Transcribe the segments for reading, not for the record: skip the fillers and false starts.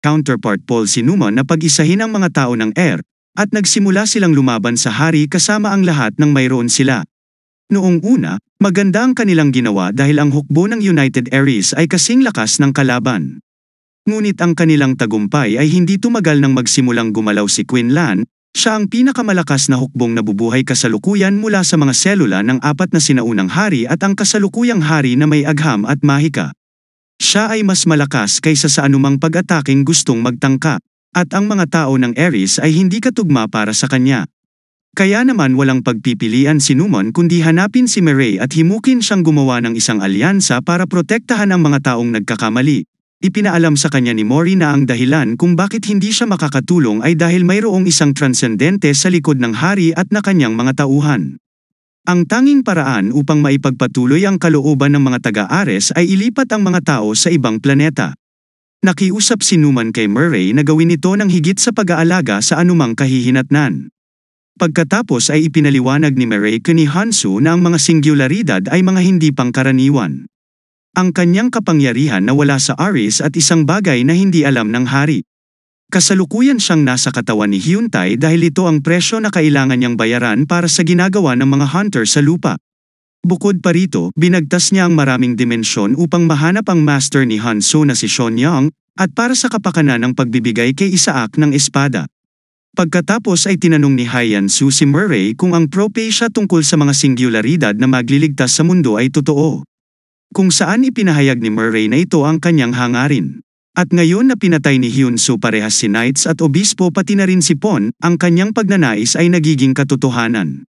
counterpart Paul Sinumon na pag-isahin ang mga tao ng Air, at nagsimula silang lumaban sa hari kasama ang lahat ng mayroon sila. Noong una, maganda ang kanilang ginawa dahil ang hukbo ng United Aries ay kasing lakas ng kalaban. Ngunit ang kanilang tagumpay ay hindi tumagal nang magsimulang gumalaw si Quinlan. Siya ang pinakamalakas na hukbong nabubuhay kasalukuyan mula sa mga selula ng apat na sinaunang hari at ang kasalukuyang hari na may agham at mahika. Siya ay mas malakas kaysa sa anumang pag-ataking gustong magtangka, at ang mga tao ng Aries ay hindi katugma para sa kanya. Kaya naman walang pagpipilian si Numon kundi hanapin si Murray at himukin siyang gumawa ng isang alyansa para protektahan ang mga taong nagkakamali. Ipinaalam sa kanya ni Mori na ang dahilan kung bakit hindi siya makakatulong ay dahil mayroong isang transcendente sa likod ng hari at na kanyang mga tauhan. Ang tanging paraan upang maipagpatuloy ang kalooban ng mga taga-Ares ay ilipat ang mga tao sa ibang planeta. Nakiusap si Numon kay Murray na gawin ito ng higit sa pag-aalaga sa anumang kahihinatnan. Pagkatapos ay ipinaliwanag ni Murray kay Hansu na ang mga singularidad ay mga hindi pangkaraniwan. Ang kanyang kapangyarihan na wala sa Ares at isang bagay na hindi alam ng hari. Kasalukuyan siyang nasa katawan ni Hyuntai dahil ito ang presyo na kailangan niyang bayaran para sa ginagawa ng mga hunter sa lupa. Bukod pa rito, binagtas niya ang maraming dimensyon upang mahanap ang master ni Hansu na si Shonyang, at para sa kapakanan ng pagbibigay kay Isaac ng espada. Pagkatapos ay tinanong ni Hyansu si Murray kung ang prophecy tungkol sa mga singularidad na magliligtas sa mundo ay totoo. Kung saan ipinahayag ni Murray na ito ang kanyang hangarin. At ngayon na pinatay ni Hyunsu parehas si Knights at Obispo pati na rin si Pon, ang kanyang pagnanais ay nagiging katotohanan.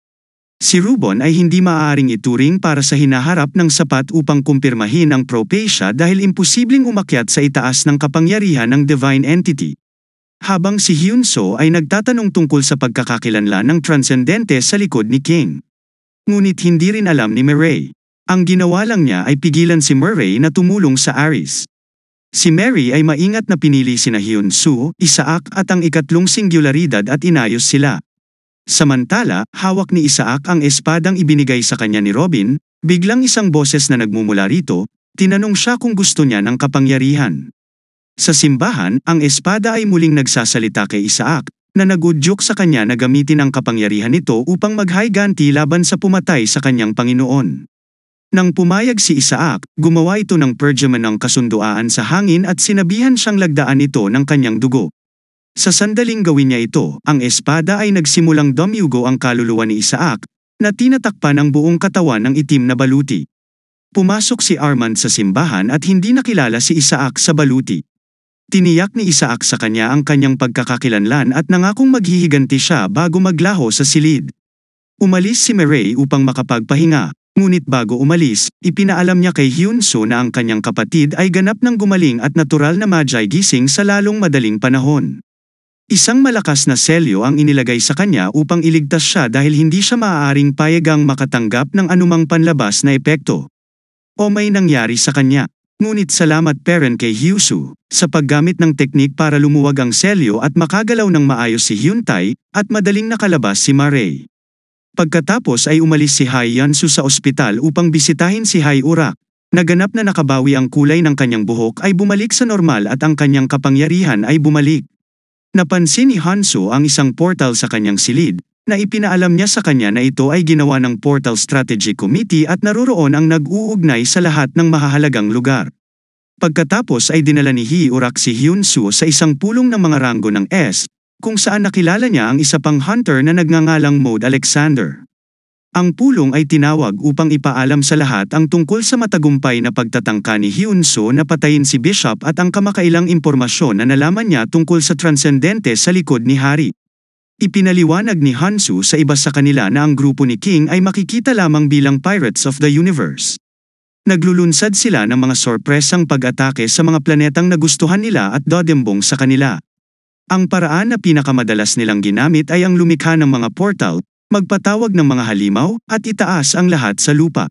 Si Rubon ay hindi maaaring ituring para sa hinaharap ng sapat upang kumpirmahin ang prophecy dahil imposibleng umakyat sa itaas ng kapangyarihan ng divine entity. Habang si Hyunsu ay nagtatanong tungkol sa pagkakakilanlan ng transcendente sa likod ni King. Ngunit hindi rin alam ni Murray. Ang ginawa lang niya ay pigilan si Murray na tumulong sa Ares. Si Mary ay maingat na pinili sina Hyunsu, Isaac at ang ikatlong singularidad at inayos sila. Samantala, hawak ni Isaac ang espadang ibinigay sa kanya ni Robin, biglang isang boses na nagmumula rito, tinanong siya kung gusto niya ng kapangyarihan. Sa simbahan, ang espada ay muling nagsasalita kay Isaac, na nagudyok sa kanya na gamitin ang kapangyarihan nito upang maghiganti laban sa pumatay sa kanyang Panginoon. Nang pumayag si Isaac, gumawa ito ng pergamen ng kasunduan sa hangin at sinabihan siyang lagdaan ito ng kanyang dugo. Sa sandaling gawin niya ito, ang espada ay nagsimulang dumyugo ang kaluluwa ni Isaac, na tinatakpan ang buong katawan ng itim na baluti. Pumasok si Armand sa simbahan at hindi nakilala si Isaac sa baluti. Tiniyak ni Isaac sa kanya ang kanyang pagkakakilanlan at nangakong maghihiganti siya bago maglaho sa silid. Umalis si Murray upang makapagpahinga. Ngunit bago umalis, ipinaalam niya kay Hyunsu na ang kanyang kapatid ay ganap ng gumaling at natural na magi gising sa lalong madaling panahon. Isang malakas na selyo ang inilagay sa kanya upang iligtas siya dahil hindi siya maaaring payagang makatanggap ng anumang panlabas na epekto. O may nangyari sa kanya. Ngunit salamat parent kay Hyunsu, sa paggamit ng teknik para lumuwag ang selyo at makagalaw ng maayos si Hyuntai, at madaling nakalabas si Murray. Pagkatapos ay umalis si Hyansu sa ospital upang bisitahin si Hyurak. Naganap na nakabawi ang kulay ng kanyang buhok ay bumalik sa normal at ang kanyang kapangyarihan ay bumalik. Napansin ni Hansu ang isang portal sa kanyang silid, na ipinaalam niya sa kanya na ito ay ginawa ng Portal Strategy Committee at naroroon ang nag-uugnay sa lahat ng mahahalagang lugar. Pagkatapos ay dinala ni Hyurak si Hyunsu sa isang pulong ng mga ranggo ng S, kung saan nakilala niya ang isa pang hunter na nagngangalang Maud Alexander. Ang pulong ay tinawag upang ipaalam sa lahat ang tungkol sa matagumpay na pagtatangka ni Hyunsu na patayin si Bishop at ang kamakailang impormasyon na nalaman niya tungkol sa transcendente sa likod ni Hari. Ipinaliwanag ni Hansu sa iba sa kanila na ang grupo ni King ay makikita lamang bilang Pirates of the Universe. Naglulunsad sila ng mga sorpresang pag-atake sa mga planetang nagustuhan nila at dodembong sa kanila. Ang paraan na pinakamadalas nilang ginamit ay ang lumikha ng mga portal, magpatawag ng mga halimaw, at itaas ang lahat sa lupa.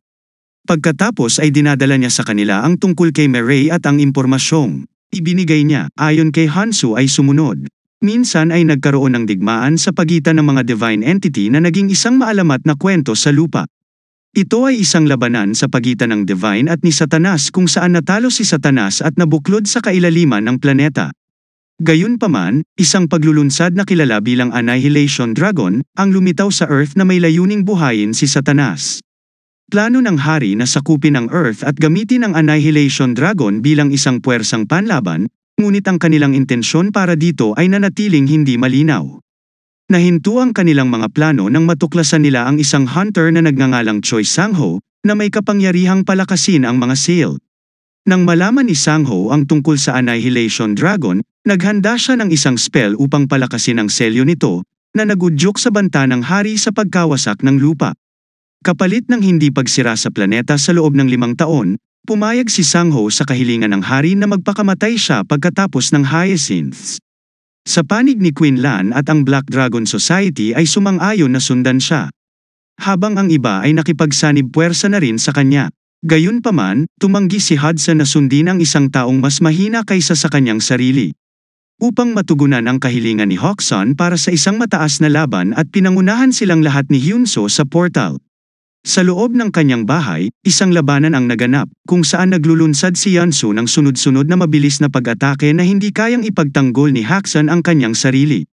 Pagkatapos ay dinadala niya sa kanila ang tungkol kay Murray at ang impormasyong ibinigay niya, ayon kay Hansu ay sumunod. Minsan ay nagkaroon ng digmaan sa pagitan ng mga divine entity na naging isang maalamat na kwento sa lupa. Ito ay isang labanan sa pagitan ng divine at ni Satanas kung saan natalo si Satanas at nabuklod sa kailaliman ng planeta. Gayunpaman, isang paglulunsad na kilala bilang Annihilation Dragon, ang lumitaw sa Earth na may layuning buhayin si Satanas. Plano ng hari na sakupin ang Earth at gamitin ang Annihilation Dragon bilang isang puwersang panlaban, ngunit ang kanilang intensyon para dito ay nanatiling hindi malinaw. Nahinto ang kanilang mga plano nang matuklasan nila ang isang hunter na nagngangalang Choi Sang-ho, na may kapangyarihang palakasin ang mga seal. Nang malaman ni Sang-ho ang tungkol sa Annihilation Dragon, naghanda siya ng isang spell upang palakasin ang selyo nito, na nagudyok sa banta ng hari sa pagkawasak ng lupa. Kapalit ng hindi pagsira sa planeta sa loob ng 5 taon, pumayag si Sang-ho sa kahilingan ng hari na magpakamatay siya pagkatapos ng Hyacinths. Sa panig ni Queen Lan at ang Black Dragon Society ay sumang-ayon na sundan siya. Habang ang iba ay nakipagsanib puwersa na rin sa kanya. Gayunpaman, tumanggi si Hudson na sundin ang isang taong mas mahina kaysa sa kanyang sarili. Upang matugunan ang kahilingan ni Hokson para sa isang mataas na laban at pinangunahan silang lahat ni Hyunso sa portal. Sa loob ng kanyang bahay, isang labanan ang naganap, kung saan naglulunsad si Hyunso ng sunod-sunod na mabilis na pag-atake na hindi kayang ipagtanggol ni Hakson ang kanyang sarili.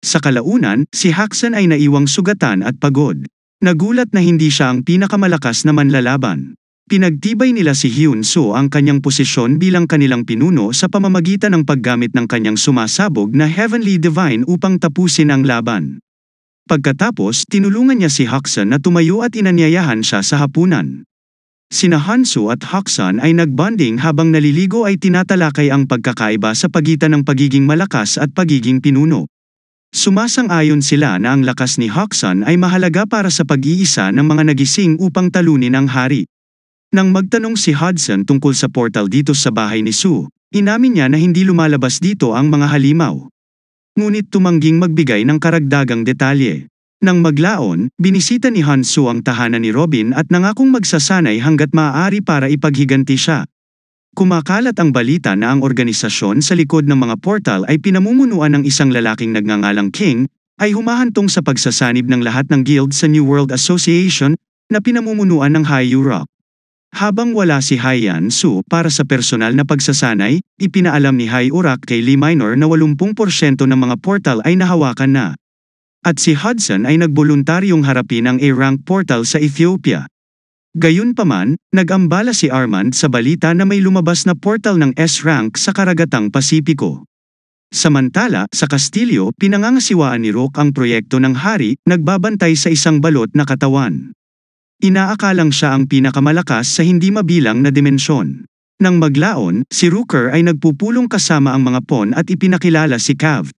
Sa kalaunan, si Hakson ay naiwang sugatan at pagod. Nagulat na hindi siya ang pinakamalakas na manlalaban. Pinagtibay nila si Hyunso ang kanyang posisyon bilang kanilang pinuno sa pamamagitan ng paggamit ng kanyang sumasabog na Heavenly Divine upang tapusin ang laban. Pagkatapos, tinulungan niya si Hakson na tumayo at inanyayahan siya sa hapunan. Sina Hanso at Hakson ay nagbonding habang naliligo ay tinatalakay ang pagkakaiba sa pagitan ng pagiging malakas at pagiging pinuno. Sumasang-ayon sila na ang lakas ni Hakson ay mahalaga para sa pag-iisa ng mga nagising upang talunin ang hari. Nang magtanong si Hudson tungkol sa portal dito sa bahay ni Sue, inamin niya na hindi lumalabas dito ang mga halimaw. Ngunit tumangging magbigay ng karagdagang detalye. Nang maglaon, binisita ni Hanso ang tahanan ni Robin at nangakong magsasanay hanggat maaari para ipaghiganti siya. Kumakalat ang balita na ang organisasyon sa likod ng mga portal ay pinamumunuan ng isang lalaking nagngangalang King, ay humahantong sa pagsasanib ng lahat ng guild sa New World Association na pinamumunuan ng High Europe. Habang wala si Hyan Su para sa personal na pagsasanay, ipinaalam ni High Urak kay Lee Minor na 80% ng mga portal ay nahawakan na. At si Hudson ay nagboluntaryong harapin ang A-rank portal sa Ethiopia. Gayunpaman, nag-ambala si Armand sa balita na may lumabas na portal ng S-rank sa karagatang Pasipiko. Samantala, sa Kastilyo, pinangangasiwaan ni Rook ang proyekto ng hari, nagbabantay sa isang balot na katawan. Inaakalang siya ang pinakamalakas sa hindi mabilang na dimensyon. Nang maglaon, si Rooker ay nagpupulong kasama ang mga pawn at ipinakilala si Cav.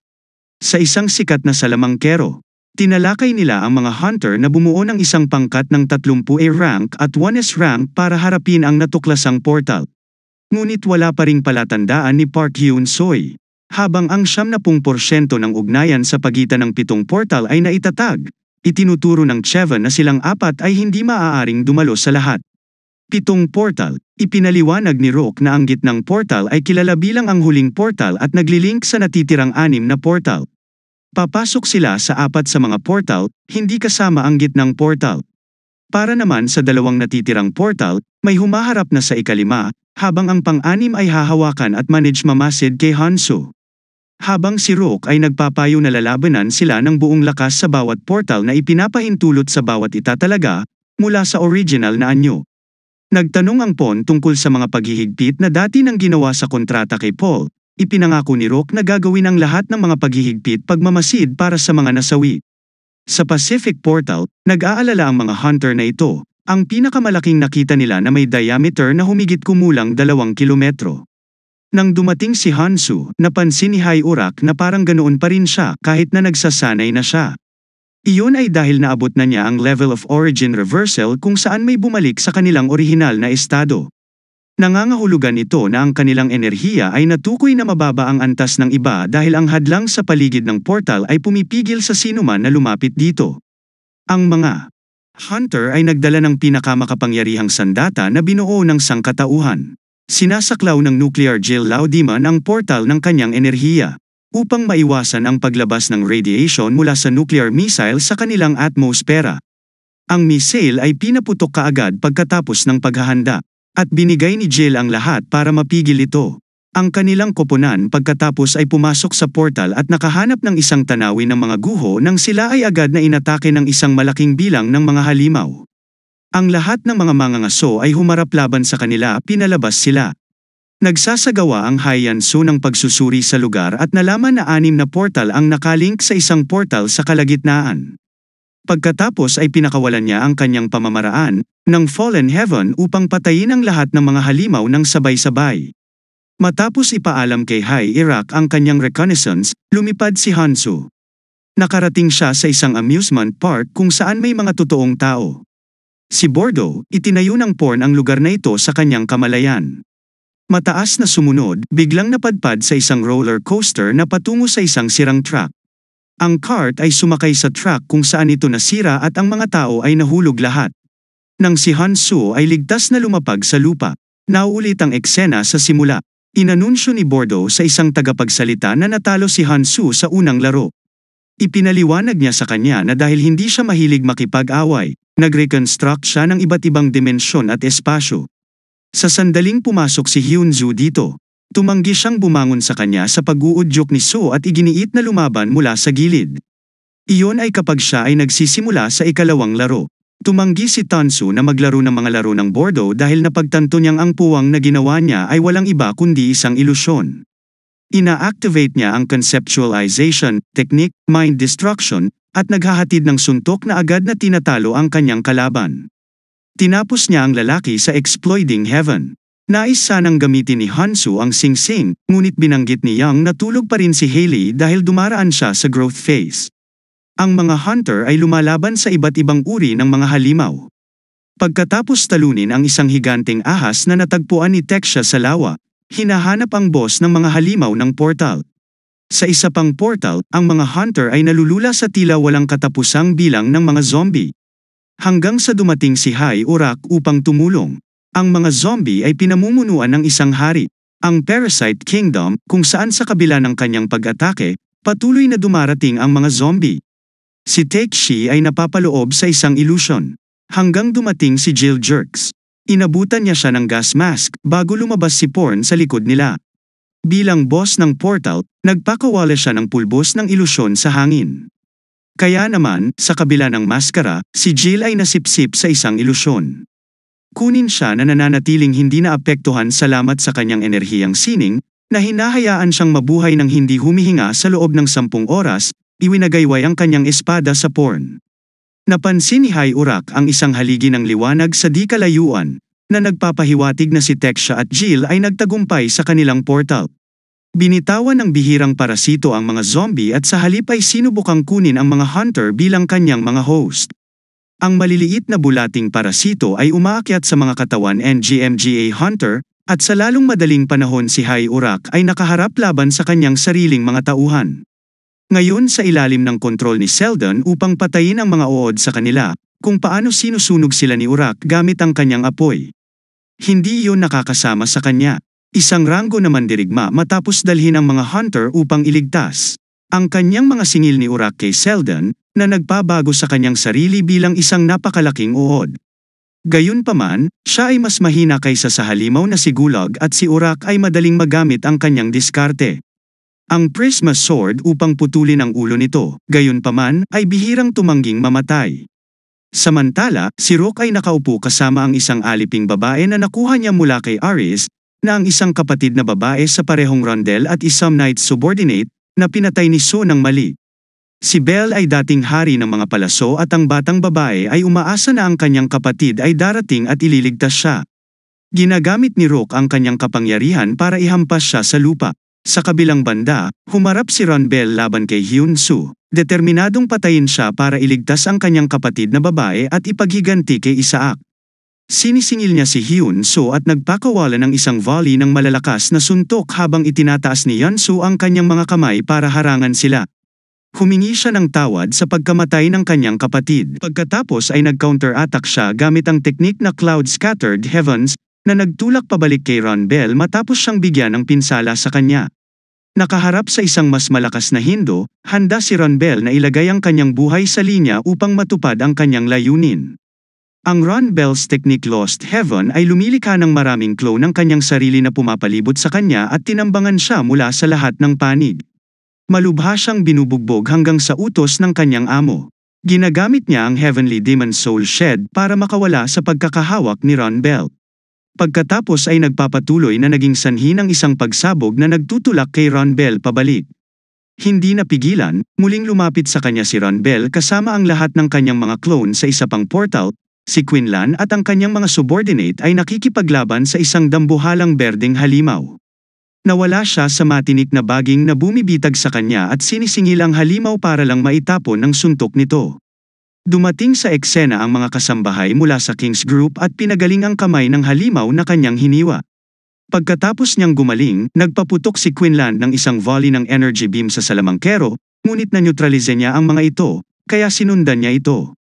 Sa isang sikat na salamangkero, tinalakay nila ang mga hunter na bumuo ng isang pangkat ng 30 A rank at 1 S rank para harapin ang natuklasang portal. Ngunit wala pa ring palatandaan ni Park Hyun-soy. Habang ang 70% ng ugnayan sa pagitan ng 7 portal ay naitatag, itinuturo ng Chevan na silang 4 ay hindi maaaring dumalo sa lahat. 7 portal, ipinaliwanag ni Rook na ang gitnang portal ay kilala bilang ang huling portal at naglilink sa natitirang 6 na portal. Papasok sila sa 4 sa mga portal, hindi kasama ang gitnang portal. Para naman sa 2 natitirang portal, may humaharap na sa ika-5, habang ang pang-6 ay hahawakan at manage mamasid kay Hanso. Habang si Rook ay nagpapayo na lalabanan sila ng buong lakas sa bawat portal na ipinapahintulot sa bawat itatalaga, mula sa original na anyo. Nagtanong ang Pawn tungkol sa mga paghihigpit na dati nang ginawa sa kontrata kay Paul, ipinangako ni Rook na gagawin ang lahat ng mga paghihigpit pagmamasid para sa mga nasawi. Sa Pacific Portal, nag-aalala ang mga hunter na ito, ang pinakamalaking nakita nila na may diameter na humigit kumulang 2 kilometro. Nang dumating si Hansu, napansin ni High Urak na parang ganoon pa rin siya kahit na nagsasanay na siya. Iyon ay dahil naabot na niya ang level of origin reversal kung saan may bumalik sa kanilang orihinal na estado. Nangangahulugan ito na ang kanilang enerhiya ay natukoy na mababa ang antas ng iba dahil ang hadlang sa paligid ng portal ay pumipigil sa sinuman na lumapit dito. Ang mga hunter ay nagdala ng pinakamakapangyarihang sandata na binuo ng sangkatauhan. Sinasaklaw ng nuclear Jill Laudiman ang portal ng kanyang enerhiya upang maiwasan ang paglabas ng radiation mula sa nuclear missile sa kanilang atmosfera. Ang missile ay pinaputok kaagad pagkatapos ng paghahanda, at binigay ni Jill ang lahat para mapigil ito. ang kanilang koponan pagkatapos ay pumasok sa portal at nakahanap ng isang tanawin ng mga guho nang sila ay agad na inatake ng isang malaking bilang ng mga halimaw. Ang lahat ng mga mangangaso ay humarap laban sa kanila, pinalabas sila. Nagsasagawa ang Haiyansu ng pagsusuri sa lugar at nalaman na 6 na portal ang nakalink sa isang portal sa kalagitnaan. Pagkatapos ay pinakawalan niya ang kanyang pamamaraan ng Fallen Heaven upang patayin ang lahat ng mga halimaw ng sabay-sabay. Matapos ipaalam kay Hai Irak ang kanyang reconnaissance, lumipad si Hansu. Nakarating siya sa isang amusement park kung saan may mga totoong tao. Si Bordeaux, itinayo ng porn ang lugar na ito sa kanyang kamalayan. Mataas na sumunod, biglang napadpad sa isang roller coaster na patungo sa isang sirang truck. Ang cart ay sumakay sa truck kung saan ito nasira at ang mga tao ay nahulog lahat. Nang si Hansu ay ligtas na lumapag sa lupa, nauulit ang eksena sa simula. Inanunsyo ni Bordeaux sa isang tagapagsalita na natalo si Hansu sa unang laro. Ipinaliwanag niya sa kanya na dahil hindi siya mahilig makipag-away, nag-reconstruct siya ng iba't ibang dimensyon at espasyo. Sa sandaling pumasok si Hyunju dito, tumanggi siyang bumangon sa kanya sa pag-uudyok ni So at iginiit na lumaban mula sa gilid. Iyon ay kapag siya ay nagsisimula sa ikalawang laro. Tumanggi si Tansu na maglaro ng mga laro ng Bordeaux dahil napagtanto niyang ang puwang na ginawa niya ay walang iba kundi isang ilusyon. Ina-activate niya ang conceptualization, technique, mind destruction, at naghahatid ng suntok na agad na tinatalo ang kanyang kalaban. Tinapos niya ang lalaki sa Exploiting Heaven. Nais sanang gamitin ni Hansu ang Sing Sing, ngunit binanggit ni Yang na tulog pa rin si Hailey dahil dumaraan siya sa growth phase. Ang mga hunter ay lumalaban sa iba't ibang uri ng mga halimaw. Pagkatapos talunin ang isang higanteng ahas na natagpuan ni Texia sa lawa, hinahanap ang boss ng mga halimaw ng portal. Sa isa pang portal, ang mga hunter ay nalulula sa tila walang katapusang bilang ng mga zombie. Hanggang sa dumating si Hai Urak upang tumulong. Ang mga zombie ay pinamumunuan ng isang hari, ang Parasite Kingdom, kung saan sa kabila ng kanyang pag-atake, patuloy na dumarating ang mga zombie. Si Takeshi ay napapaloob sa isang illusion. Hanggang dumating si Jill Jerks. Inabutan niya siya ng gas mask bago lumabas si Porn sa likod nila. Bilang boss ng portal, nagpakawala siya ng pulbos ng ilusyon sa hangin. Kaya naman, sa kabila ng maskara, si Jill ay nasipsip sa isang ilusyon. Kunin siya na nananatiling hindi naapektuhan salamat sa kanyang enerhiyang sining, na hinahayaan siyang mabuhay ng hindi humihinga sa loob ng 10 oras, iwinagayway ang kanyang espada sa Porn. Napansin ni Hai Urak ang isang haligi ng liwanag sa di kalayuan, na nagpapahiwatig na si Texia at Jill ay nagtagumpay sa kanilang portal. Binitawan ng bihirang parasito ang mga zombie at sa halip ay sinubukang kunin ang mga hunter bilang kanyang mga host. Ang maliliit na bulating parasito ay umaakyat sa mga katawan NGMGA hunter, at sa lalong madaling panahon si Hai Urak ay nakaharap laban sa kanyang sariling mga tauhan. Ngayon sa ilalim ng kontrol ni Seldon upang patayin ang mga uod sa kanila, kung paano sinusunog sila ni Urak gamit ang kanyang apoy. Hindi iyon nakakasama sa kanya. Isang ranggo na mandirigma matapos dalhin ang mga hunter upang iligtas ang kanyang mga singil ni Urak kay Seldon, na nagpabago sa kanyang sarili bilang isang napakalaking uod. Gayunpaman, siya ay mas mahina kaysa sa halimaw na si Gulag at si Urak ay madaling magamit ang kanyang diskarte. Ang Prisma Sword upang putulin ang ulo nito, gayunpaman, ay bihirang tumangging mamatay. Samantala, si Rook ay nakaupo kasama ang isang aliping babae na nakuha niya mula kay Aris, na ang isang kapatid na babae sa parehong rondel at isang knight subordinate, na pinatay ni So ng mali. Si Belle ay dating hari ng mga palaso at ang batang babae ay umaasa na ang kanyang kapatid ay darating at ililigtas siya. Ginagamit ni Rook ang kanyang kapangyarihan para ihampas siya sa lupa. Sa kabilang banda, humarap si Ron Bell laban kay Hyun-soo, determinadong patayin siya para iligtas ang kanyang kapatid na babae at ipaghiganti kay Isaac. Sinisingil niya si Hyun-soo at nagpakawala ng isang volley ng malalakas na suntok habang itinataas ni Hyun-soo ang kanyang mga kamay para harangan sila. Humingi siya ng tawad sa pagkamatay ng kanyang kapatid. Pagkatapos ay nag-counter-attack siya gamit ang teknik na Cloud Scattered Heavens, na nagtulak pabalik kay Ron Bell matapos siyang bigyan ng pinsala sa kanya. Nakaharap sa isang mas malakas na hindo, handa si Ron Bell na ilagay ang kanyang buhay sa linya upang matupad ang kanyang layunin. Ang Ron Bell's technique Lost Heaven ay lumilikha ng maraming clone ng kanyang sarili na pumapalibot sa kanya at tinambangan siya mula sa lahat ng panig. Malubha siyang binubugbog hanggang sa utos ng kanyang amo. Ginagamit niya ang Heavenly Demon Soul Shed para makawala sa pagkakahawak ni Ron Bell. Pagkatapos ay nagpapatuloy na naging sanhi ng isang pagsabog na nagtutulak kay Ron Bell pabalik. Hindi napigilan, muling lumapit sa kanya si Ron Bell kasama ang lahat ng kanyang mga clone sa isa pang portal. Si Quinlan at ang kanyang mga subordinate ay nakikipaglaban sa isang dambuhalang berdeng halimaw. Nawala siya sa matinik na baging na bumibitag sa kanya at sinisingil ang halimaw para lang maitapon ng suntok nito. Dumating sa eksena ang mga kasambahay mula sa King's Group at pinagaling ang kamay ng halimaw na kanyang hiniwa. Pagkatapos niyang gumaling, nagpaputok si Quinlan ng isang volley ng energy beam sa salamangkero, ngunit na-neutralize niya ang mga ito, kaya sinundan niya ito.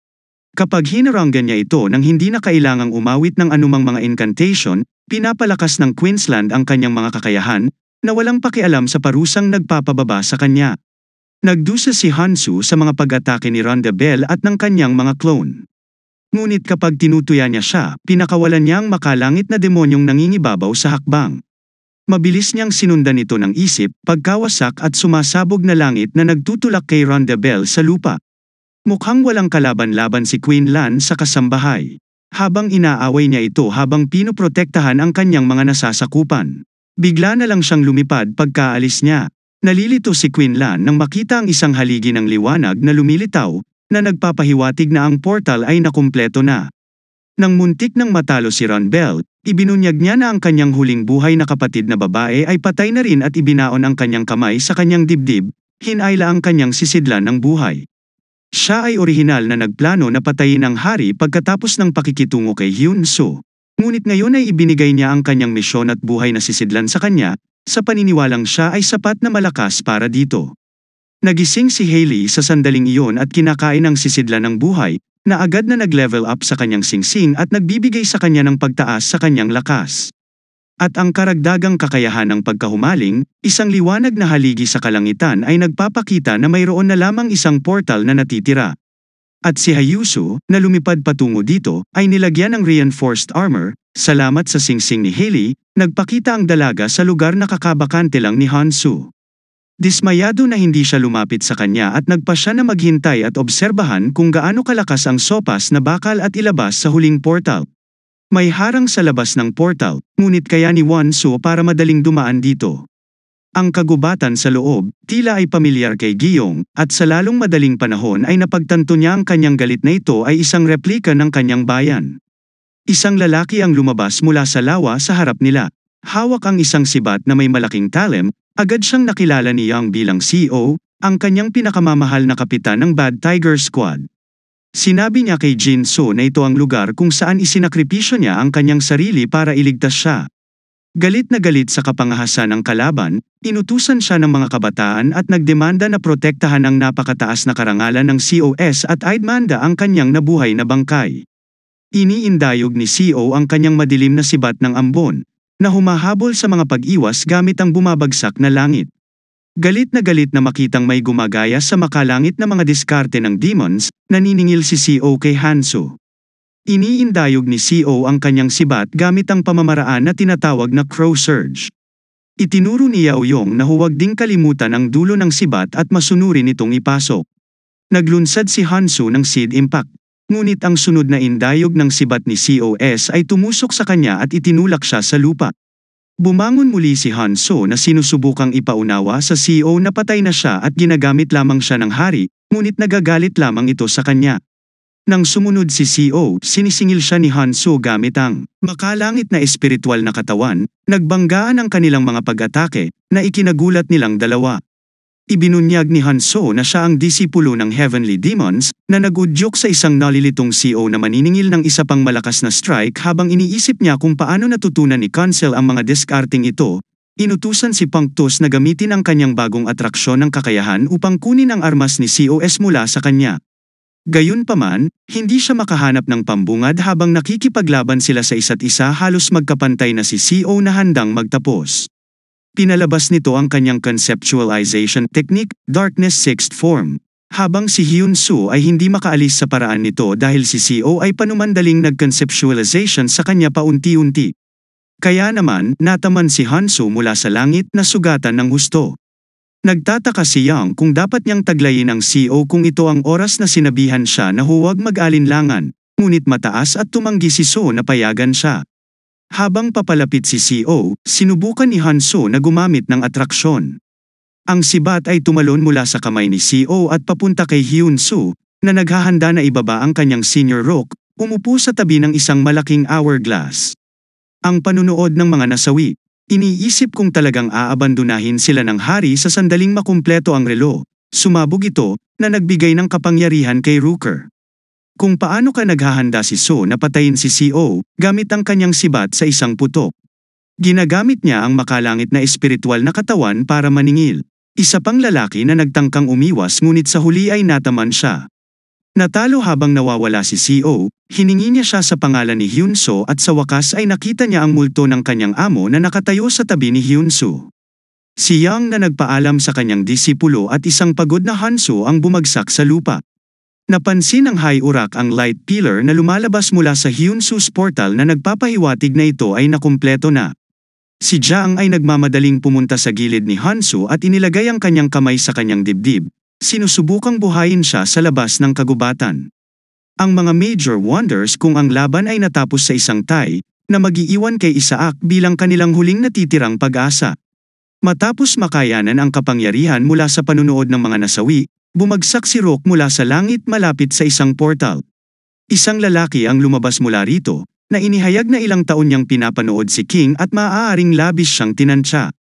Kapag hinaranggan niya ito nang hindi na kailangang umawit ng anumang mga incantation, pinapalakas ng Queensland ang kanyang mga kakayahan, na walang pakialam sa parusang nagpapababa sa kanya. Nagdusa si Hansu sa mga pag-atake ni Ronda Bell at ng kanyang mga clone. Ngunit kapag tinutuya niya siya, pinakawalan niya ang makalangit na demonyong nangingibabaw sa hakbang. Mabilis niyang sinundan ito ng isip, pagkawasak at sumasabog na langit na nagtutulak kay Ronda Bell sa lupa. Mukhang walang kalaban-laban si Quinlan sa kasambahay. Habang inaaway niya ito habang pinoprotektahan ang kanyang mga nasasakupan. Bigla na lang siyang lumipad pagkaalis niya. Nalilito si Quinlan nang makita ang isang haligi ng liwanag na lumilitaw, na nagpapahiwatig na ang portal ay nakumpleto na. Nang muntik nang matalo si Ron Bell, ibinunyag niya na ang kanyang huling buhay na kapatid na babae ay patay na rin at ibinaon ang kanyang kamay sa kanyang dibdib, hinayla ang kanyang sisidlan ng buhay. Siya ay orihinal na nagplano na patayin ang hari pagkatapos ng pakikitungo kay Hyun Soo. Ngunit ngayon ay ibinigay niya ang kanyang misyon at buhay na sisidlan sa kanya, sa paniniwalang siya ay sapat na malakas para dito. Nagising si Hailey sa sandaling iyon at kinakain ang sisidlan ng buhay, na agad na nag-level up sa kanyang singsing at nagbibigay sa kanya ng pagtaas sa kanyang lakas. At ang karagdagang kakayahan ng pagkahumaling, isang liwanag na haligi sa kalangitan ay nagpapakita na mayroon na lamang isang portal na natitira. At si Hayusu, na lumipad patungo dito, ay nilagyan ng reinforced armor. Salamat sa singsing ni Hailey, nagpakita ang dalaga sa lugar na kakabakante lang ni Hansu. Dismayado na hindi siya lumapit sa kanya at nagpa siya na maghintay at obserbahan kung gaano kalakas ang sopas na bakal at ilabas sa huling portal. May harang sa labas ng portal, ngunit kaya ni Wonsu para madaling dumaan dito. Ang kagubatan sa loob, tila ay pamilyar kay Giyong, at sa lalong madaling panahon ay napagtanto niya ang kanyang galit na ito ay isang replika ng kanyang bayan. Isang lalaki ang lumabas mula sa lawa sa harap nila. Hawak ang isang sibat na may malaking talem, agad siyang nakilala ni Yang bilang CEO, ang kanyang pinakamamahal na kapitan ng Bad Tiger Squad. Sinabi niya kay Jin Soo na ito ang lugar kung saan isinakripisyo niya ang kanyang sarili para iligtas siya. Galit na galit sa kapangahasan ng kalaban, inutusan siya ng mga kabataan at nagdemanda na protektahan ang napakataas na karangalan ng COS at idmanda ang kanyang nabuhay na bangkay. Iniindayog ni CO ang kanyang madilim na sibat ng ambon, na humahabol sa mga pag-iwas gamit ang bumabagsak na langit. Galit na makitang may gumagaya sa makalangit na mga diskarte ng demons, naniningil si CO kay Hansu. Iniindayog ni CO ang kanyang sibat gamit ang pamamaraan na tinatawag na Crow Surge. Itinuro ni Yao Yong na huwag ding kalimutan ang dulo ng sibat at masunurin itong ipasok. Naglunsad si Hansu ng Seed Impact, ngunit ang sunod na indayog ng sibat ni COS ay tumusok sa kanya at itinulak siya sa lupa. Bumangon muli si Hansu na sinusubukang ipaunawa sa CEO na patay na siya at ginagamit lamang siya ng hari, ngunit nagagalit lamang ito sa kanya. Nang sumunod si CEO, sinisingil siya ni Hansu gamit ang makalangit na espiritual na katawan, nagbanggaan ang kanilang mga pag-atake, na ikinagulat nilang dalawa. Ibinunyag ni Hansu na siya ang disipulo ng Heavenly Demons, na nagudyok sa isang nalilitong CEO na maniningil ng isa pang malakas na strike habang iniisip niya kung paano natutunan ni Cancel ang mga discarding ito. Inutusan si Punctus na gamitin ang kanyang bagong atraksyon ng kakayahan upang kunin ang armas ni COS mula sa kanya. Gayunpaman, hindi siya makahanap ng pambungad habang nakikipaglaban sila sa isa't isa, halos magkapantay na si CO na handang magtapos. Pinalabas nito ang kanyang conceptualization technique, Darkness Sixth Form. Habang si Hyun-soo ay hindi makaalis sa paraan nito dahil si Seo ay panumandaling nag-conceptualization sa kanya paunti-unti. Kaya naman, nataman si Hanso mula sa langit na sugatan ng husto. Nagtataka si Young kung dapat niyang taglayin ang Seo kung ito ang oras na sinabihan siya na huwag mag-alinlangan, ngunit mataas at tumanggi si Seo na payagan siya. Habang papalapit si Seo, sinubukan ni Hanso na gumamit ng atraksyon. Ang sibat ay tumalon mula sa kamay ni Seo at papunta kay Hyun-soo, na naghahanda na ibaba ang kanyang senior rock, umupo sa tabi ng isang malaking hourglass. Ang panunood ng mga nasawi, iniisip kung talagang aabandonahin sila ng hari sa sandaling makumpleto ang relo. Sumabog ito, na nagbigay ng kapangyarihan kay Rooker. Kung paano ka naghahanda si Seo na patayin si Seo, gamit ang kanyang sibat sa isang putok. Ginagamit niya ang makalangit na espiritual na katawan para maningil. Isa pang lalaki na nagtangkang umiwas ngunit sa huli ay nataman siya. Natalo habang nawawala si Seo, hiningi niya siya sa pangalan ni Hyun-soo at sa wakas ay nakita niya ang multo ng kanyang amo na nakatayo sa tabi ni Hyun-soo. Si Young na nagpaalam sa kanyang disipulo at isang pagod na Hanso ang bumagsak sa lupa. Napansin ng High Urak ang light pillar na lumalabas mula sa Hyun-soo's portal na nagpapahiwatig na ito ay nakumpleto na. Si Jang ay nagmamadaling pumunta sa gilid ni Hanso at inilagay ang kanyang kamay sa kanyang dibdib, sinusubukang buhayin siya sa labas ng kagubatan. Ang mga major wonders kung ang laban ay natapos sa isang tie, na mag-iiwan kay Isaac bilang kanilang huling natitirang pag-asa. Matapos makayanan ang kapangyarihan mula sa panunood ng mga nasawi, bumagsak si Rock mula sa langit malapit sa isang portal. Isang lalaki ang lumabas mula rito, na inihayag na ilang taon niyang pinapanood si King at maaaring labis siyang tinantya.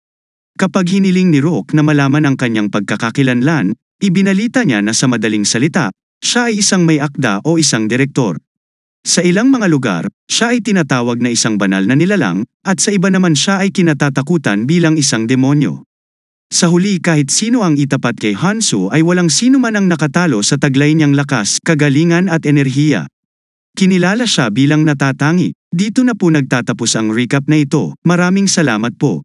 Kapag hiniling ni Rock na malaman ang kanyang pagkakakilanlan, ibinalita niya na sa madaling salita, siya ay isang may akda o isang direktor. Sa ilang mga lugar, siya ay tinatawag na isang banal na nilalang, at sa iba naman siya ay kinatatakutan bilang isang demonyo. Sa huli kahit sino ang itapat kay Hanso ay walang sino man ang nakatalo sa taglay niyang lakas, kagalingan at enerhiya. Kinilala siya bilang natatangi. Dito na po nagtatapos ang recap na ito. Maraming salamat po.